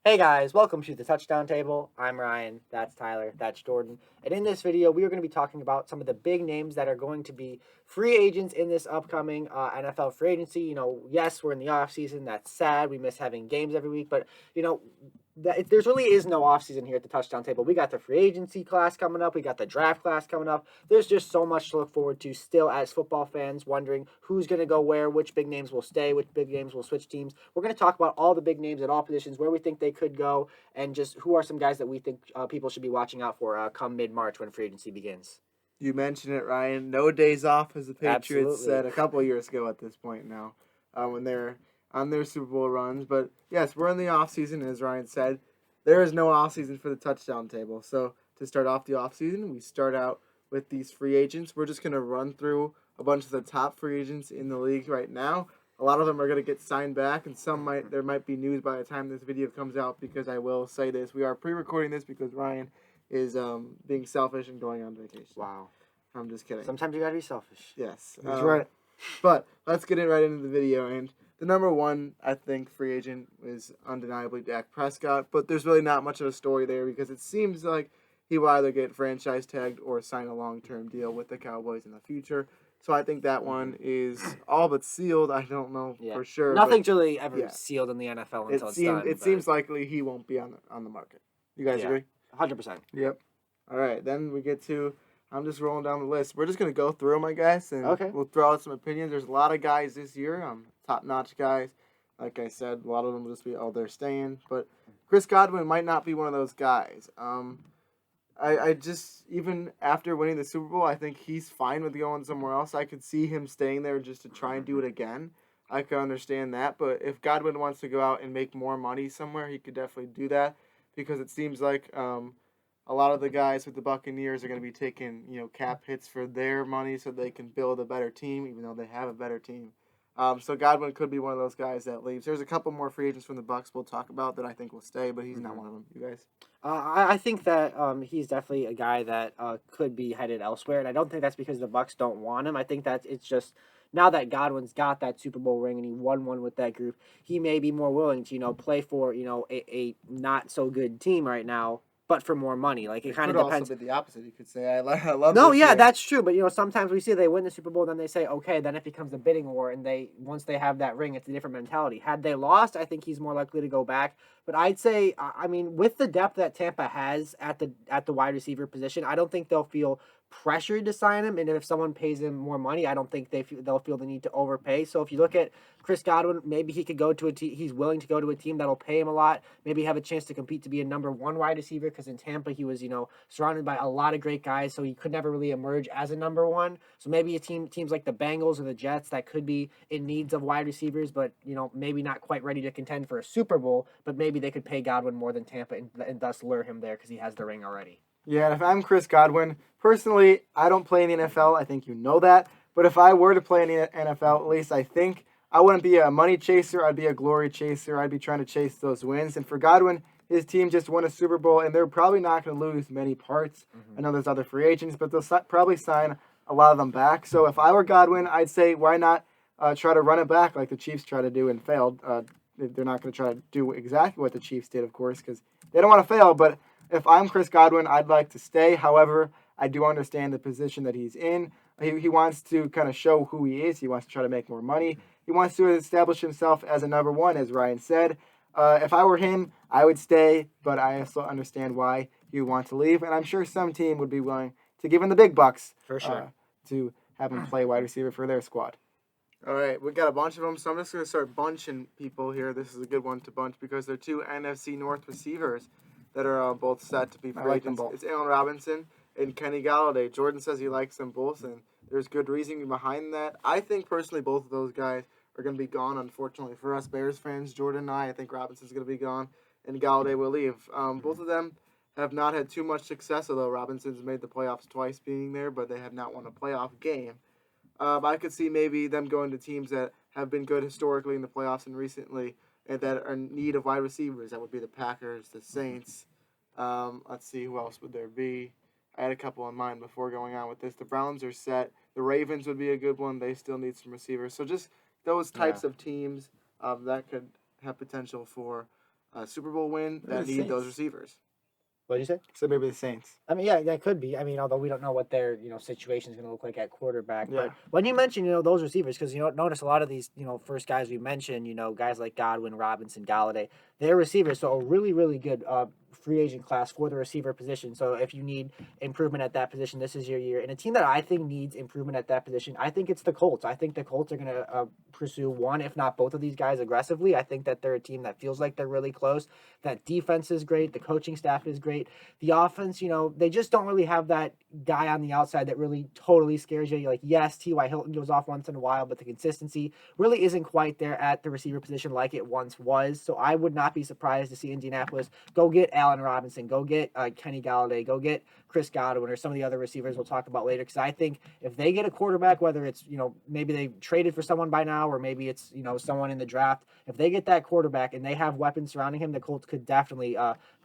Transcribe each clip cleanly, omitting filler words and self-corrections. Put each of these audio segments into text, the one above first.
Hey guys, welcome to the Touchdown Table. I'm Ryan, that's Tyler, that's Jordan. And in this video, we are going to be talking about some of the big names that are going to be free agents in this upcoming NFL free agency. Yes, we're in the offseason. That's sad. We miss having games every week. But, there really is no offseason here at the Touchdown Table. We got the free agency class coming up. We got the draft class coming up. There's just so much to look forward to still as football fans, wondering who's going to go where, which big names will stay, which big names will switch teams. We're going to talk about all the big names at all positions, where we think they could go, and just who are some guys that we think people should be watching out for come mid-March when free agency begins. You mentioned it, Ryan. No days off, as the Patriots Absolutely. said a couple of years ago at this point now, when they're on their Super Bowl runs. But yes, we're in the offseason, as Ryan said. There is no offseason for the Touchdown Table. So to start off the offseason, we start out with these free agents. We're just going to run through a bunch of the top free agents in the league right now. A lot of them are going to get signed back, and there might be news by the time this video comes out, because I will say this. We are pre-recording this because Ryan is being selfish and going on vacation. Wow. I'm just kidding. Sometimes you gotta be selfish. Yes. That's right. But let's get right into the video. And the number one, I think, free agent is undeniably Dak Prescott. But there's really not much of a story there, because it seems like he will either get franchise tagged or sign a long-term deal with the Cowboys in the future. So I think that one is all but sealed. I don't know for sure. Nothing's really ever sealed in the NFL until it's done. It seems likely he won't be on the market. You guys agree? 100%. Yep. All right. Then we get to, I'm just rolling down the list. We're just going to go through them, I guess, and we'll throw out some opinions. There's a lot of guys this year, top-notch guys. Like I said, a lot of them will just be, they're staying. But Chris Godwin might not be one of those guys. I just, even after winning the Super Bowl, I think he's fine with going somewhere else. I could see him staying there just to try and do it again. I could understand that. But if Godwin wants to go out and make more money somewhere, he could definitely do that, because it seems like a lot of the guys with the Buccaneers are going to be taking cap hits for their money so they can build a better team, even though they have a better team. So Godwin could be one of those guys that leaves. There's a couple more free agents from the Bucs we'll talk about that I think will stay, but he's not one of them. You guys? I think that he's definitely a guy that could be headed elsewhere, and I don't think that's because the Bucs don't want him. I think that it's just now that Godwin's got that Super Bowl ring and he won one with that group, he may be more willing to play for a not so good team right now, but for more money. Like it kind of depends. Could also be the opposite. You could say I love. No, this yeah, year. that's true. But sometimes we see they win the Super Bowl, then they say, okay, then it becomes a bidding war, and once they have that ring, it's a different mentality. Had they lost, I think he's more likely to go back. But I'd say, I mean, with the depth that Tampa has at the wide receiver position, I don't think they'll feel pressured to sign him. And if someone pays him more money, I don't think they'll feel the need to overpay. So if you look at Chris Godwin, maybe he could go to a team. He's willing to go to a team that'll pay him a lot. Maybe have a chance to compete to be a number one wide receiver, because in Tampa he was surrounded by a lot of great guys, so he could never really emerge as a number one. So maybe teams like the Bengals or the Jets that could be in needs of wide receivers, but maybe not quite ready to contend for a Super Bowl. But maybe they could pay Godwin more than Tampa and thus lure him there because he has the ring already. Yeah, and if I'm Chris Godwin, personally, I don't play in the NFL. I think you know that. But if I were to play in the NFL, at least I think I wouldn't be a money chaser. I'd be a glory chaser. I'd be trying to chase those wins. And for Godwin, his team just won a Super Bowl, and they're probably not going to lose many parts. I know there's other free agents, but they'll probably sign a lot of them back. So if I were Godwin, I'd say why not try to run it back like the Chiefs tried to do and failed. They're not going to try to do exactly what the Chiefs did, of course, because they don't want to fail. But if I'm Chris Godwin, I'd like to stay. However, I do understand the position that he's in. He wants to kind of show who he is. He wants to try to make more money. He wants to establish himself as a number one, as Ryan said. If I were him, I would stay, but I also understand why he would want to leave. And I'm sure some team would be willing to give him the big bucks for sure to have him play wide receiver for their squad. All right, we got a bunch of them, so I'm just going to start bunching people here. This is a good one to bunch because they're two NFC North receivers that are both set to be free agents. It's Allen Robinson and Kenny Galladay. Jordan says he likes them both, and there's good reasoning behind that. I think personally both of those guys are going to be gone, unfortunately for us Bears fans. Jordan and I think Robinson's going to be gone, and Galladay will leave. Both of them have not had too much success, although Robinson's made the playoffs twice being there, but they have not won a playoff game. I could see maybe them going to teams that have been good historically in the playoffs and recently, and that are in need of wide receivers. That would be the Packers, the Saints. Let's see, who else would there be? I had a couple in mind before going on with this. The Browns are set. The Ravens would be a good one. They still need some receivers. So just those types of teams that could have potential for Super Bowl win that the need those Saints. receivers. What did you say? So maybe the Saints. I mean, yeah, that could be. I mean, although we don't know what their situation is going to look like at quarterback. Yeah. But when you mention those receivers, because notice a lot of these first guys we mentioned, guys like Godwin, Robinson, Galladay, they're receivers. So a really really good free agent class for the receiver position. So if you need improvement at that position, this is your year. And a team that I think needs improvement at that position, I think it's the Colts. I think the Colts are going to pursue one, if not both of these guys aggressively. I think that they're a team that feels like they're really close. That defense is great. The coaching staff is great. The offense, they just don't really have that guy on the outside that really totally scares you. You're like, yes, T.Y. Hilton goes off once in a while, but the consistency really isn't quite there at the receiver position like it once was. So I would not be surprised to see Indianapolis go get Allen Robinson, go get Kenny Galladay, go get Chris Godwin or some of the other receivers we'll talk about later. Because I think if they get a quarterback, whether it's, maybe they traded for someone by now or maybe it's, someone in the draft, if they get that quarterback and they have weapons surrounding him, the Colts could definitely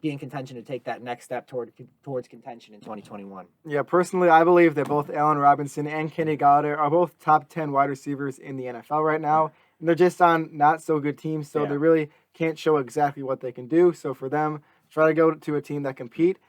be in contention to take that next step towards contention in 2021. Yeah, personally, I believe that both Allen Robinson and Kenny Goddard are both top 10 wide receivers in the NFL right now. And they're just on not so good teams, so they really can't show exactly what they can do. So for them, try to go to a team that compete.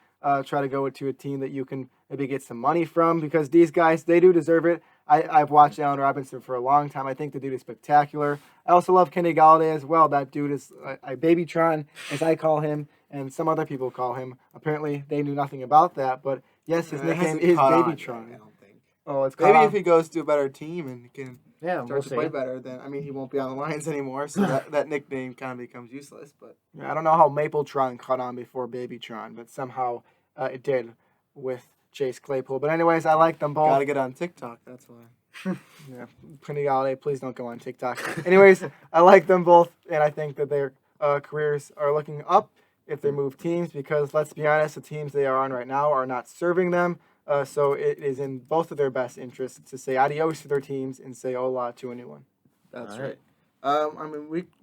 Try to go to a team that you can maybe get some money from, because these guys, they do deserve it. I've watched Allen Robinson for a long time. I think the dude is spectacular. I also love Kenny Galladay as well. That dude is a Babytron, as I call him, and some other people call him. Apparently, they knew nothing about that, but yes, his nickname is Babytron. I don't think. Oh, it's Maybe if he goes to a better team and can we'll to play better, then he won't be on the Lions anymore, so that nickname kind of becomes useless. But I don't know how Mapletron caught on before Babytron, but somehow it did with Chase Claypool. But anyways, I like them both. gotta get on TikTok. That's why. Yeah, Kenny Galladay, please don't go on TikTok. Anyways, I like them both, and I think that their careers are looking up if they move teams, because let's be honest, the teams they are on right now are not serving them. So it is in both of their best interests to say adios to their teams and say hola to a new one. That's right.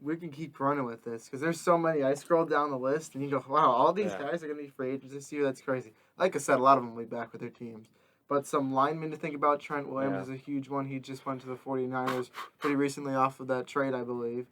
We can keep running with this because there's so many. I scrolled down the list and you go, wow, all these guys are going to be free agents this year. That's crazy. Like I said, a lot of them will be back with their teams. But some linemen to think about. Trent Williams is a huge one. He just went to the 49ers pretty recently off of that trade, I believe.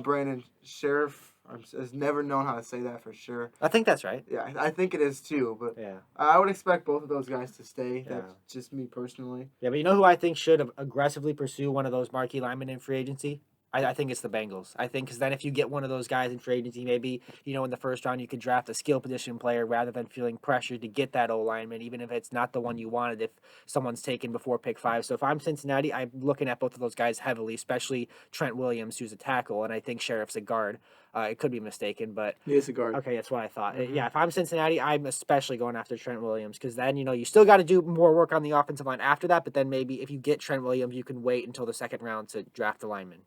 Brandon Sheriff, has never known how to say that for sure. I think that's right. Yeah, I think it is too. But I would expect both of those guys to stay. Yeah. That's just me personally. Yeah, but you know who I think should aggressively pursue one of those marquee linemen in free agency? I think it's the Bengals. I think because then if you get one of those guys in free agency, maybe, in the first round you could draft a skill position player rather than feeling pressured to get that O-lineman, even if it's not the one you wanted if someone's taken before pick 5. So if I'm Cincinnati, I'm looking at both of those guys heavily, especially Trent Williams, who's a tackle, and I think Sheriff's a guard. It could be mistaken, but... He is a guard. Okay, that's what I thought. Mm-hmm. Yeah, if I'm Cincinnati, I'm especially going after Trent Williams because then, you still got to do more work on the offensive line after that, but then maybe if you get Trent Williams, you can wait until the second round to draft the lineman.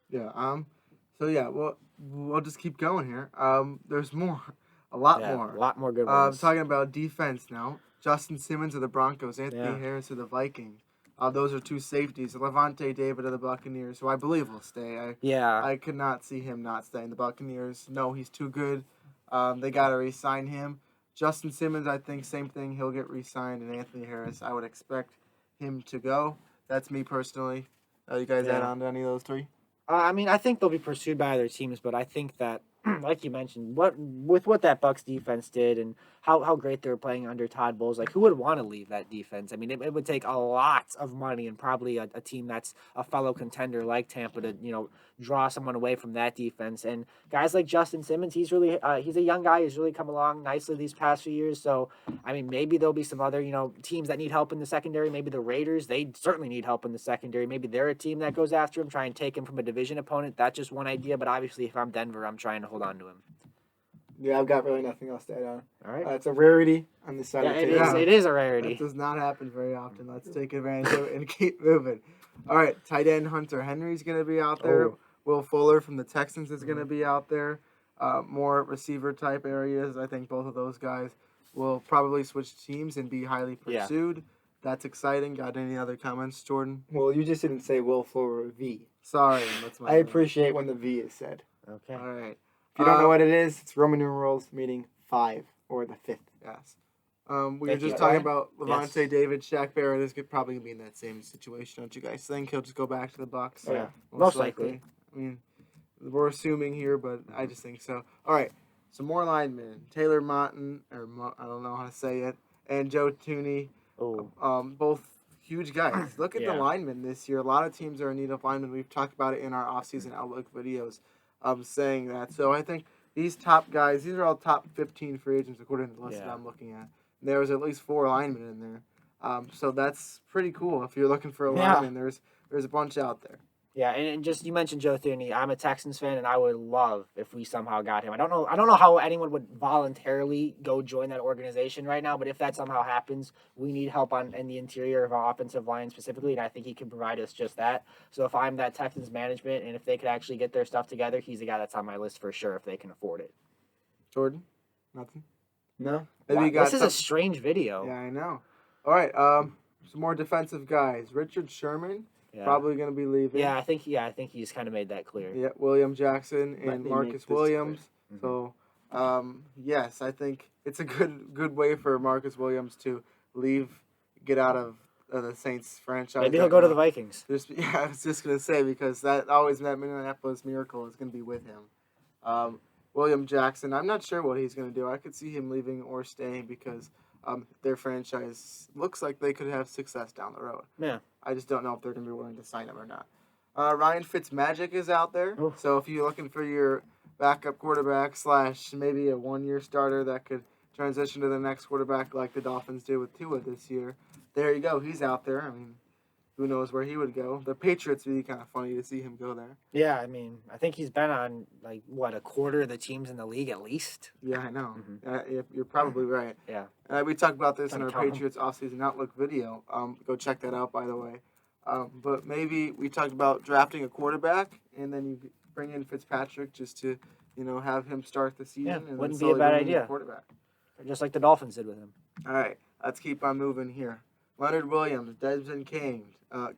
Yeah. We'll just keep going here. There's more. A lot more good ones. Talking about defense now. Justin Simmons of the Broncos, Anthony Harris of the Vikings. Those are two safeties. Levante David of the Buccaneers, who I believe will stay. I could not see him not staying. The Buccaneers, no, he's too good. They got to re-sign him. Justin Simmons, I think, same thing. He'll get re-signed. And Anthony Harris, I would expect him to go. That's me personally. You guys add on to any of those three? I think they'll be pursued by other teams, but I think that, like you mentioned, what that Bucs defense did and how great they were playing under Todd Bowles, like who would want to leave that defense? I mean, it would take a lot of money and probably a team that's a fellow contender like Tampa to draw someone away from that defense. And guys like Justin Simmons, he's a young guy. He's really come along nicely these past few years. So I mean, maybe there'll be some other teams that need help in the secondary. Maybe the Raiders, they certainly need help in the secondary. Maybe they're a team that goes after him, try and take him from a division opponent. That's just one idea. But obviously, if I'm Denver, I'm trying to hold on to him. Yeah, I've got really nothing else to add on. All right. It's a rarity on this side of the table. It is a rarity. That does not happen very often. Let's take advantage of it and keep moving. All right, tight end Hunter Henry's going to be out there. Oh. Will Fuller from the Texans is going to be out there. More receiver-type areas. I think both of those guys will probably switch teams and be highly pursued. Yeah. That's exciting. Got any other comments, Jordan? Well, you just didn't say Will Fuller V. Sorry. That's my I appreciate when the V is said. Okay. All right. If you don't know what it is, it's Roman numerals meaning 5 or the 5th. Yes. We were just talking about Levante David, Shaq Barrett. This could probably be in that same situation, don't you guys think? He'll just go back to the Bucs. Yeah, most likely. I mean, We're assuming here, but I just think so. All right, some more linemen. Taylor Martin, I don't know how to say it, and Joe Tooney. Both huge guys. Look at the linemen this year. A lot of teams are in need of linemen. We've talked about it in our offseason outlook videos, saying that. So I think these top guys, these are all top 15 free agents according to the list that I'm looking at. There was at least 4 linemen in there. So that's pretty cool. If you're looking for a lineman, there's a bunch out there. Yeah, and just you mentioned Joe Thuney. I'm a Texans fan, and I would love if we somehow got him. I don't know how anyone would voluntarily go join that organization right now, but if that somehow happens, we need help in the interior of our offensive line specifically, and I think he can provide us just that. So if I'm that Texans management, and if they could actually get their stuff together, he's a guy that's on my list for sure if they can afford it. Jordan, nothing. No. Maybe this is a strange video. Yeah, I know. All right, some more defensive guys. Richard Sherman. Yeah. Probably going to be leaving. Yeah, I think he's kind of made that clear. Yeah, William Jackson and Marcus Williams. So, yes, I think it's a good way for Marcus Williams to get out of the Saints franchise. Maybe he'll go to the Vikings. I was just going to say, because that Minneapolis Miracle is going to be with him. William Jackson, I'm not sure what he's going to do. I could see him leaving or staying because their franchise looks like they could have success down the road. Yeah. I just don't know if they're going to be willing to sign him or not. Ryan Fitzmagic is out there. Oof. So if you're looking for your backup quarterback / maybe a one-year starter that could transition to the next quarterback like the Dolphins did with Tua this year, there you go. He's out there. I mean, who knows where he would go. The Patriots would be kind of funny to see him go there. Yeah, I mean, I think he's been on, a quarter of the teams in the league at least. Yeah, I know. You're probably right. Yeah. We talked about this in our Patriots offseason outlook video. Go check that out, by the way. But maybe we talked about drafting a quarterback, and then you bring in Fitzpatrick just to, have him start the season. Yeah, and wouldn't be a bad idea. Quarterback. Just like the Dolphins did with him. All right, let's keep on moving here. Leonard Williams, Desmond King. I'm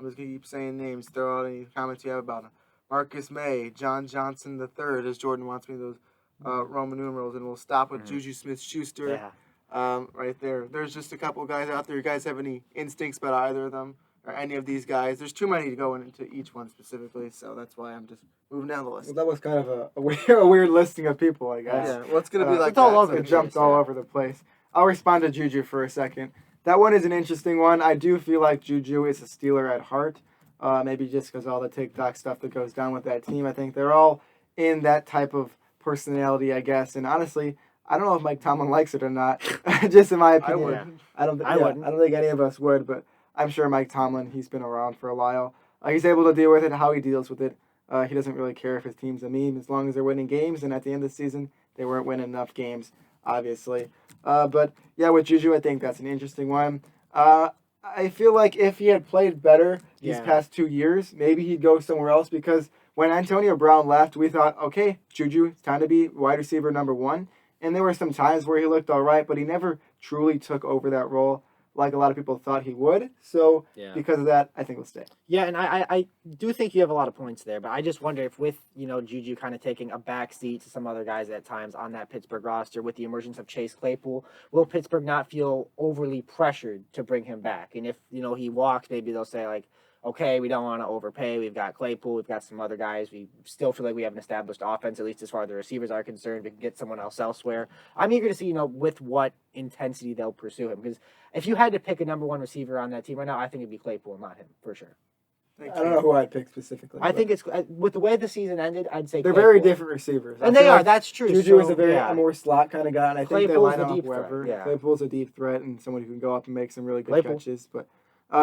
just going to keep saying names. Throw out any comments you have about him. Marcus May, John Johnson III, as Jordan wants me those Roman numerals, and we'll stop with Juju Smith-Schuster right there. There's just a couple guys out there. You guys have any instincts about either of them or any of these guys? There's too many to go into each one specifically, so that's why I'm just moving down the list. Well, that was kind of a weird listing of people, I guess. Yeah, well, it's going to be like it's all over. It jumped all over the place. I'll respond to Juju for a second. That one is an interesting one. I do feel like Juju is a Steeler at heart. Maybe just because all the TikTok stuff that goes down with that team. I think they're all in that type of personality, I guess. And honestly, I don't know if Mike Tomlin likes it or not. Just in my opinion. I don't think any of us would, but I'm sure Mike Tomlin, he's been around for a while. He's able to deal with it, how he deals with it. He doesn't really care if his team's a meme as long as they're winning games. And at the end of the season, they weren't winning enough games, obviously. But yeah, with Juju, I think that's an interesting one. I feel like if he had played better these past 2 years, maybe he'd go somewhere else, because when Antonio Brown left, we thought, okay, Juju, it's time to be wide receiver number 1. And there were some times where he looked all right, but he never truly took over that role like a lot of people thought he would. So because of that, I think he'll stay. Yeah, and I do think you have a lot of points there, but I just wonder if with, Juju kind of taking a back seat to some other guys at times on that Pittsburgh roster with the emergence of Chase Claypool, will Pittsburgh not feel overly pressured to bring him back? And if, he walks, maybe they'll say, okay, we don't want to overpay. We've got Claypool. We've got some other guys. We still feel like we have an established offense, at least as far as the receivers are concerned. We can get someone else elsewhere. I'm eager to see, with what intensity they'll pursue him. Because if you had to pick a number 1 receiver on that team right now, I think it'd be Claypool, not him, for sure. I don't know who I'd pick specifically. I think it's with the way the season ended, I'd say they're Claypool. Very different receivers. And they are. That's true. Juju is a more slot kind of guy, and I think they Claypool's line up whoever. Yeah. Claypool's a deep threat and someone who can go up and make some really good catches. But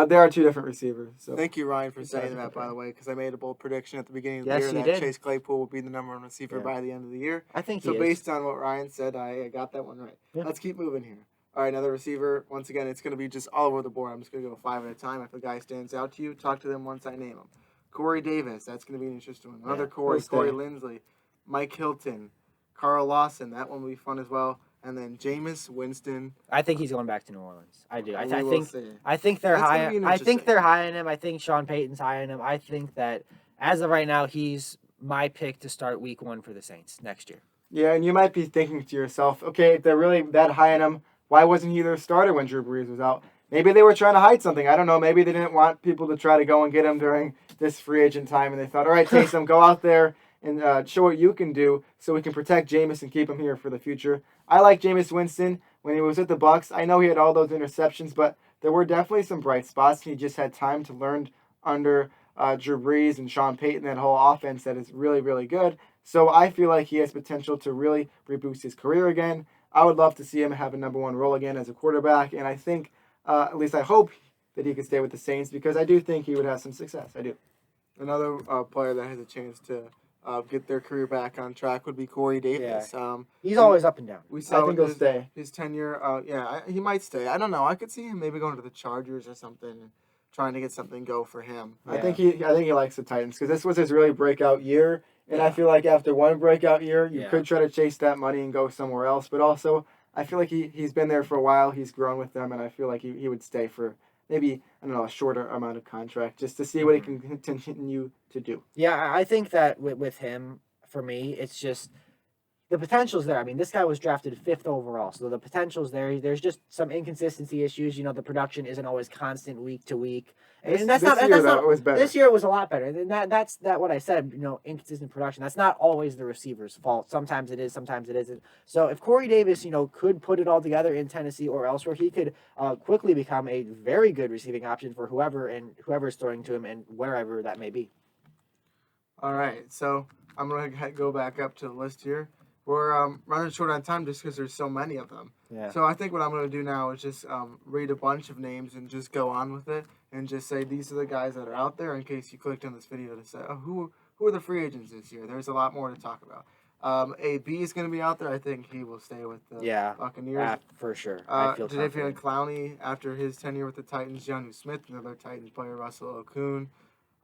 there are 2 different receivers. So. Thank you, Ryan, for saying that, by the way, because I made a bold prediction at the beginning of the year that Chase Claypool will be the number 1 receiver by the end of the year. I think so. Based on what Ryan said, I got that one right. Yeah. Let's keep moving here. All right, another receiver. Once again, it's going to be just all over the board. I'm just going to go 5 at a time. If a guy stands out to you, talk to them once I name him. Corey Davis, that's going to be an interesting one. Another Corey Lindsley, Mike Hilton, Carl Lawson, that one will be fun as well. And then Jameis Winston. I think he's going back to New Orleans. I do. I think they're high. I think they're high on him. I think Sean Payton's high on him. I think that as of right now, he's my pick to start Week 1 for the Saints next year. Yeah, and you might be thinking to yourself, okay, if they're really that high on him, why wasn't he their starter when Drew Brees was out? Maybe they were trying to hide something. I don't know. Maybe they didn't want people to try to go and get him during this free agent time, and they thought, all right, Taysom, go out there and show what you can do so we can protect Jameis and keep him here for the future. I like Jameis Winston when he was at the Bucs. I know he had all those interceptions, but there were definitely some bright spots. He just had time to learn under Drew Brees and Sean Payton, that whole offense that is really, really good. So I feel like he has potential to really reboost his career again. I would love to see him have a number one role again as a quarterback, and I think, at least I hope, that he could stay with the Saints because I do think he would have some success. I do. Another player that has a chance to get their career back on track would be Corey Davis. Yeah. He's always up and down. We saw I think he'll stay. His tenure. He might stay. I don't know. I could see him maybe going to the Chargers or something, and trying to get something go for him. Yeah. I think he likes the Titans because this was his really breakout year. And I feel like after one breakout year, you could try to chase that money and go somewhere else. But also, I feel like he's been there for a while. He's grown with them, and I feel like he would stay for maybe, I don't know, a shorter amount of contract just to see what he can continue to do. Yeah, I think that with him, for me, it's just the potential's there. I mean, this guy was drafted 5th overall, so the potential's there. There's just some inconsistency issues. You know, the production isn't always constant week to week. And this year was better. This year it was a lot better. And that's what I said, you know, inconsistent production. That's not always the receiver's fault. Sometimes it is, sometimes it isn't. So if Corey Davis, you know, could put it all together in Tennessee or elsewhere, he could quickly become a very good receiving option for whoever's throwing to him and wherever that may be. All right, so I'm going to go back up to the list here. We're running short on time just because there's so many of them. Yeah. So I think what I'm going to do now is just read a bunch of names and just go on with it and just say these are the guys that are out there in case you clicked on this video to say, oh, who are the free agents this year? There's a lot more to talk about. AB is going to be out there. I think he will stay with the Buccaneers. For sure. I feel Jadavion Clowney, after his tenure with the Titans, Jonnu Smith, another Titans player, Russell Okung.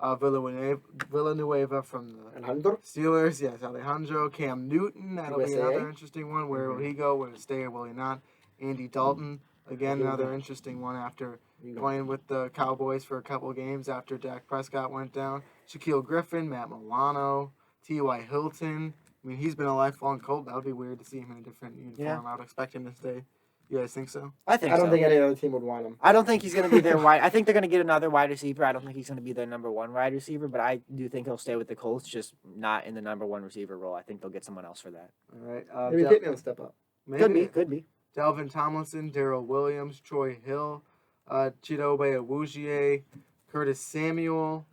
Villanueva from the Steelers. Yes, Alejandro. Cam Newton. That'll be another interesting one. Where will he go? Will he stay or will he not? Andy Dalton. Again, another interesting one after playing with the Cowboys for a couple of games after Dak Prescott went down. Shaquille Griffin, Matt Milano, T.Y. Hilton. I mean, he's been a lifelong Colt. That would be weird to see him in a different uniform. Yeah. I would expect him to stay. You guys think so? I don't think any other team would want him. I don't think he's going to be their wide. I think they're going to get another wide receiver. I don't think he's going to be their number one wide receiver, but I do think he'll stay with the Colts, just not in the number one receiver role. I think they'll get someone else for that. All right. Maybe Pittman will step up. Maybe. Could be. Delvin Tomlinson, Darrell Williams, Troy Hill, Chidobe Awuzie, Curtis Samuel.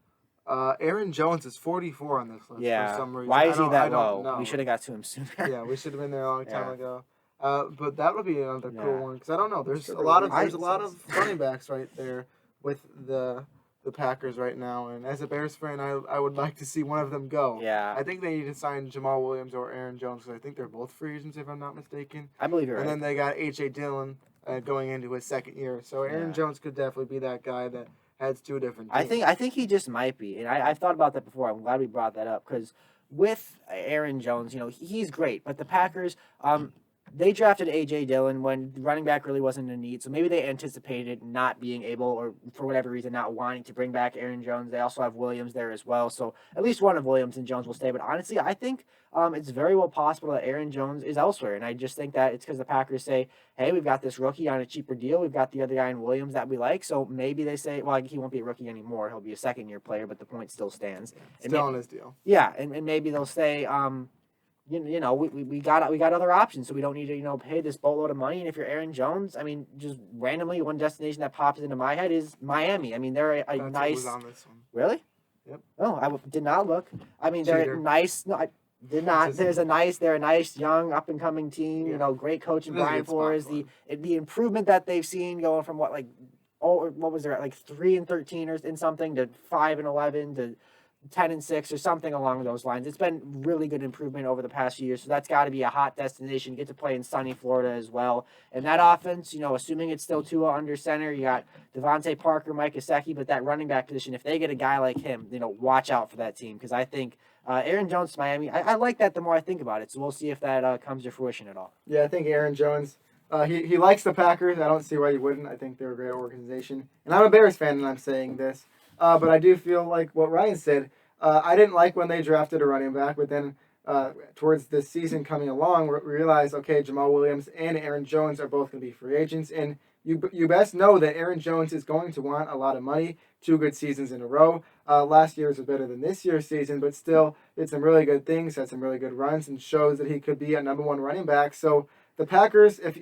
Aaron Jones is 44 on this list for some reason. Why is he that low? We should have got to him sooner. Yeah, we should have been there a long time ago. But that would be another cool one because I don't know. There's a lot of running backs right there with the Packers right now, and as a Bears fan, I would like to see one of them go. Yeah. I think they need to sign Jamal Williams or Aaron Jones because I think they're both free agents if I'm not mistaken. I believe you're right. And then they got A.J. Dillon going into his second year, so Aaron Jones could definitely be that guy that heads two different teams. I think he just might be, and I've thought about that before. I'm glad we brought that up because with Aaron Jones, you know, he's great, but the Packers, they drafted A.J. Dillon when running back really wasn't a need, so maybe they anticipated not being able, or for whatever reason, not wanting to bring back Aaron Jones. They also have Williams there as well, so at least one of Williams and Jones will stay. But honestly, I think it's very well possible that Aaron Jones is elsewhere, and I just think that it's because the Packers say, hey, we've got this rookie on a cheaper deal. We've got the other guy in Williams that we like, so maybe they say, well, he won't be a rookie anymore. He'll be a second-year player, but the point still stands. Still on his deal. Yeah, and maybe they'll say, you know, we got other options, so we don't need to, you know, pay this boatload of money. And if you're Aaron Jones, I mean, just randomly one destination that pops into my head is Miami. I mean, they're a nice. On this one. Really? Yep. Oh, I did not look. I mean, they're nice. No, I did not. They're a nice young up and coming team. Yeah. You know, great coach in Brian Flores. The improvement that they've seen going from what was there, like 3-13 or in something to 5-11 to 10-6 or something along those lines. It's been really good improvement over the past few years, so that's got to be a hot destination. You get to play in sunny Florida as well. And that offense, you know, assuming it's still Tua under center, you got Devontae Parker, Mike Gesicki, but that running back position, if they get a guy like him, you know, watch out for that team because I think Aaron Jones to Miami, I like that the more I think about it, so we'll see if that comes to fruition at all. Yeah, I think Aaron Jones, he likes the Packers. I don't see why he wouldn't. I think they're a great organization. And I'm a Bears fan, and I'm saying this. But I do feel like what Ryan said, I didn't like when they drafted a running back, but then towards this season coming along, we realized, okay, Jamal Williams and Aaron Jones are both going to be free agents, and you best know that Aaron Jones is going to want a lot of money. 2 good seasons in a row. Last year's was better than this year's season, but still did some really good things, had some really good runs, and shows that he could be a number 1 running back. So the Packers, if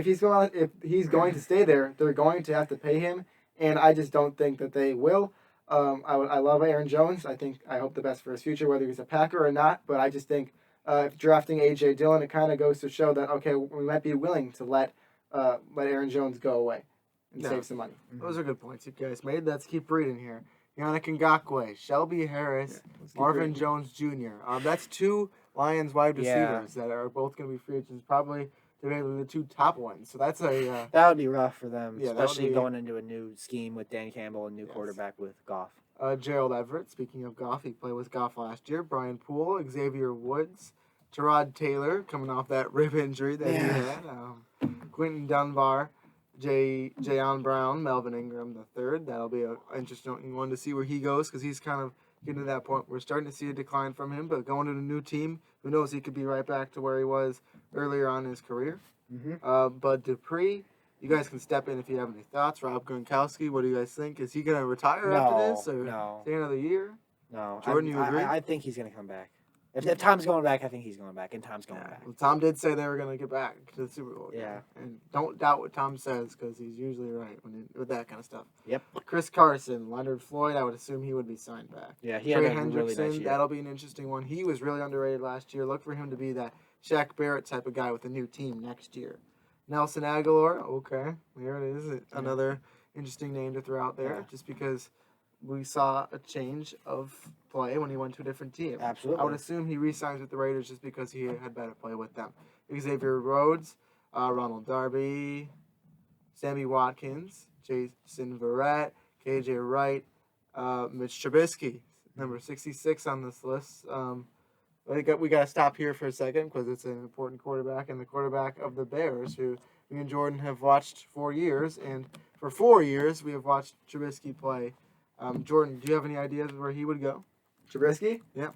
he's going to stay there, they're going to have to pay him, and I just don't think that they will. I love Aaron Jones. I hope the best for his future, whether he's a Packer or not. But I just think drafting A.J. Dillon, it kind of goes to show that, okay, we might be willing to let Aaron Jones go away and save some money. Those are good points you guys made. Let's keep reading here. Yannick Ngakoue, Shelby Harris, Marvin Jones Jr. That's 2 Lions wide receivers that are both going to be free agents, probably the 2 top ones. So that's that would be rough for them, especially going into a new scheme with Dan Campbell and new quarterback with Goff. Gerald Everett, speaking of Goff, he played with Goff last year. Brian Poole, Xavier Woods, Tyrod Taylor, coming off that rib injury that he had. Quentin Dunbar, Jayon Brown, Melvin Ingram III. That'll be an interesting one to see where he goes, because he's kind of getting to that point. We're starting to see a decline from him, but going to a new team, who knows, he could be right back to where he was earlier on in his career. Bud Dupree, you guys can step in if you have any thoughts. Rob Gronkowski, what do you guys think? Is he going to retire after this, or stay another year? No. Jordan, you agree? I think he's going to come back. If Tom's going back, I think he's going back, and Tom's going back. Well, Tom did say they were going to get back to the Super Bowl. Yeah. And don't doubt what Tom says, because he's usually right with that kind of stuff. Yep. Chris Carson, Leonard Floyd, I would assume he would be signed back. Yeah, he had a Hendrickson, really nice year. That'll be an interesting one. He was really underrated last year. Look for him to be that Shaq Barrett type of guy with a new team next year. Nelson Aguilar, okay, there it is. Another interesting name to throw out there, just because we saw a change of play when he went to a different team. Absolutely. I would assume he re-signs with the Raiders just because he had better play with them. Xavier Rhodes, Ronald Darby, Sammy Watkins, Jason Verrett, KJ Wright, Mitch Trubisky, number 66 on this list. We got to stop here for a second because it's an important quarterback, and the quarterback of the Bears, who me and Jordan have watched for years, and for 4 years we have watched Trubisky play. Jordan, do you have any ideas of where he would go? Trubisky? Yeah.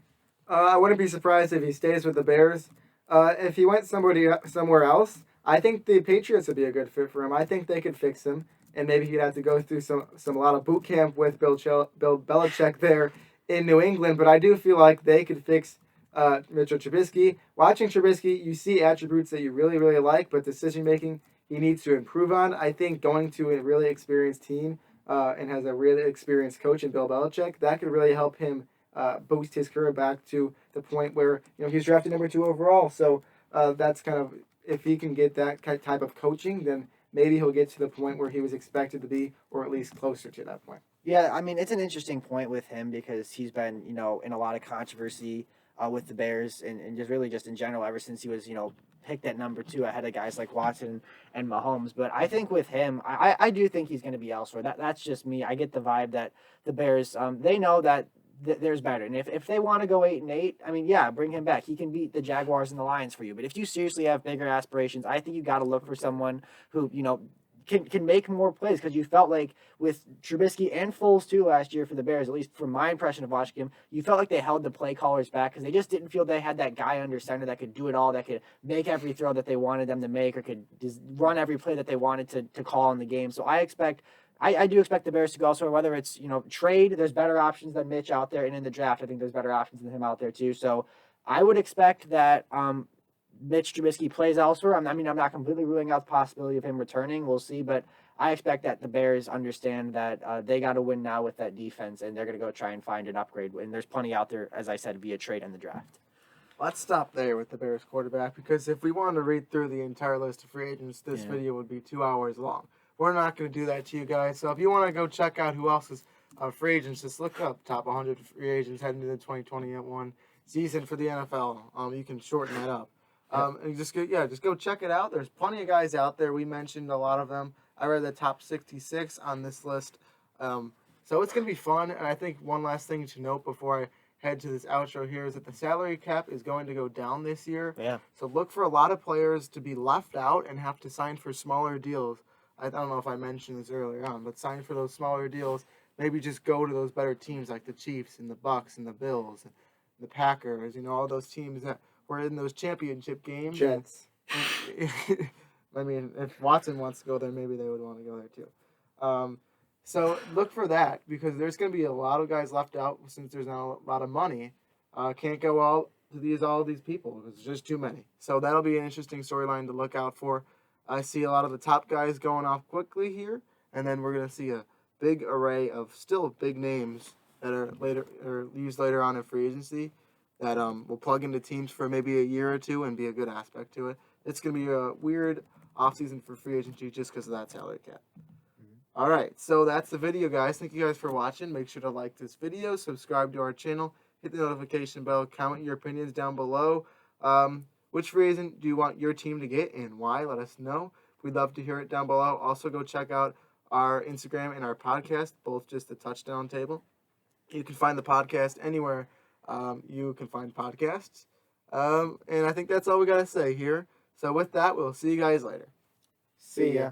I wouldn't be surprised if he stays with the Bears. If he went somewhere else, I think the Patriots would be a good fit for him. I think they could fix him, and maybe he'd have to go through a lot of boot camp with Bill Belichick there in New England. But I do feel like they could fix Mitchell Trubisky. Watching Trubisky, you see attributes that you really, really like, but decision making he needs to improve on. I think going to a really experienced team and has a really experienced coach in Bill Belichick, that could really help him boost his career back to the point where he's drafted number 2 overall. So that's kind of, if he can get that type of coaching, then maybe he'll get to the point where he was expected to be, or at least closer to that point. Yeah, I mean, it's an interesting point with him because he's been in a lot of controversy with the Bears and just in general ever since he was picked at number 2 ahead of guys like Watson and Mahomes. But I think with him, I do think he's going to be elsewhere. That's just me. I get the vibe that the Bears, they know that there's better. And if they want to go 8-8, I mean, yeah, bring him back. He can beat the Jaguars and the Lions for you. But if you seriously have bigger aspirations, I think you got to look for someone who, can make more plays, because you felt like with Trubisky and Foles too last year for the Bears, at least from my impression of watching him, you felt like they held the play callers back because they just didn't feel they had that guy under center that could do it all, that could make every throw that they wanted them to make, or could just run every play that they wanted to call in the game. So I do expect the Bears to go elsewhere, whether it's, trade, there's better options than Mitch out there, and in the draft, I think there's better options than him out there too. So I would expect that Mitch Trubisky plays elsewhere. I'm not completely ruling out the possibility of him returning. We'll see, but I expect that the Bears understand that they got to win now with that defense, and they're going to go try and find an upgrade. And there's plenty out there, as I said, via trade and the draft. Let's stop there with the Bears quarterback, because if we wanted to read through the entire list of free agents, this video would be 2 hours long. We're not going to do that to you guys. So if you want to go check out who else is free agents, just look up top 100 free agents heading to the 2021 season for the NFL. You can shorten that up. And just go check it out. There's plenty of guys out there. We mentioned a lot of them. I read the top 66 on this list. So it's going to be fun. And I think one last thing to note before I head to this outro here is that the salary cap is going to go down this year. Yeah. So look for a lot of players to be left out and have to sign for smaller deals. I don't know if I mentioned this earlier on, but sign for those smaller deals. Maybe just go to those better teams like the Chiefs and the Bucks and the Bills and the Packers, all those teams that were in those championship games. Jets. I mean, if Watson wants to go there, maybe they would want to go there too. So look for that because there's going to be a lot of guys left out since there's not a lot of money. Can't go all these people because there's just too many. So that'll be an interesting storyline to look out for. I see a lot of the top guys going off quickly here, and then we're going to see a big array of still big names that are used later on in free agency that will plug into teams for maybe a year or two and be a good aspect to it. It's going to be a weird offseason for free agency just because of that salary cap. All right, so that's the video, guys. Thank you guys for watching. Make sure to like this video, subscribe to our channel, hit the notification bell, comment your opinions down below. Which free agent do you want your team to get and why? Let us know. We'd love to hear it down below. Also, go check out our Instagram and our podcast, both just the Touchdown Table. You can find the podcast anywhere you can find podcasts. And I think that's all we got to say here. So with that, we'll see you guys later. See ya.